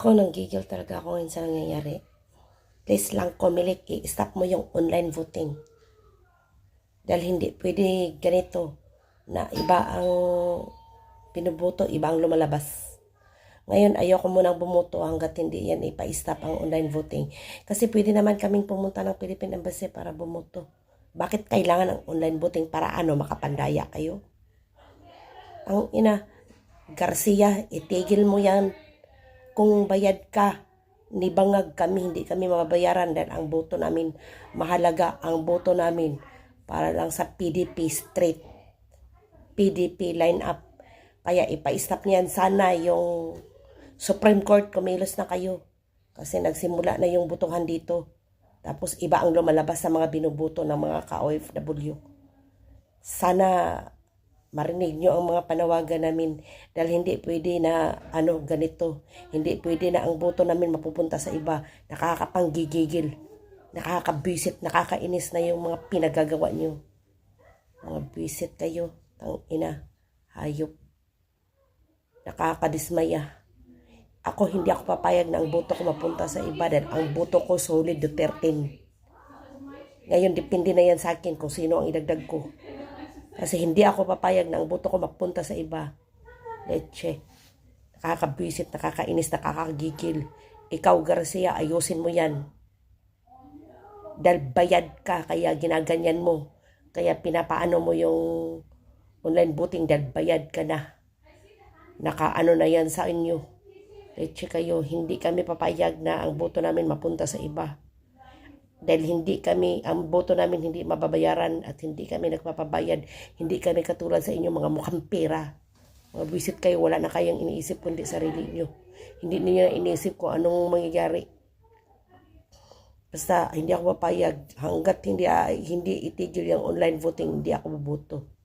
Ako, nanggigil talaga ako ngayon sa nangyayari. Please lang, Comelec, i-stop mo yung online voting. Dahil hindi pwede ganito na iba ang pinuboto, iba ang lumalabas. Ngayon, ayoko munang bumuto hanggat hindi yan ipa-stop ang online voting. Kasi pwede naman kaming pumunta ng Philippine Embassy para bumuto. Bakit kailangan ng online voting? Para ano, makapandaya kayo? Ang ina, Garcia, itigil mo yan. Kung bayad ka, nibangag kami, hindi kami mababayaran dahil ang boto namin mahalaga, ang boto namin para lang sa PDP straight, PDP line up. Kaya ipa-stop niyan sana yung Supreme Court, kumilos na kayo kasi nagsimula na yung butuhan dito. Tapos iba ang lumalabas sa mga binubuto ng mga ka-OFW. Sana marinig nyo ang mga panawagan namin dahil hindi pwede na ganito. Hindi pwede na ang boto namin mapupunta sa iba. Nakakapanggigigil, nakakabwisit, nakakainis na yung mga pinagagawa nyo. Mga bwisit kayo, tang ina, hayop. Nakakadismaya. Ako hindi ako papayag na ang boto ko mapunta sa iba dahil ang boto ko solid Duterte. Ngayon depende na yan sa akin kung sino ang idagdag ko. Kasi hindi ako papayag na ang boto ko mapunta sa iba. Leche. Nakakabwisit, nakakainis, nakakagigil. Ikaw, Garcia, ayusin mo yan. Dahil bayad ka, kaya ginaganyan mo. Kaya pinapaano mo yung online voting dahil bayad ka na. Nakaano na yan sa inyo. Leche kayo, hindi kami papayag na ang boto namin mapunta sa iba. Dahil ang boto namin hindi mababayaran at hindi kami nagpapabayad. Hindi kami katulad sa inyo mga mukhang pera. Mga visit kayo, wala na kayong iniisip kundi sarili nyo. Hindi niyo na iniisip kung anong mangyayari. Basta hindi ako papayag hanggat hindi itigil yung online voting, hindi ako boboto.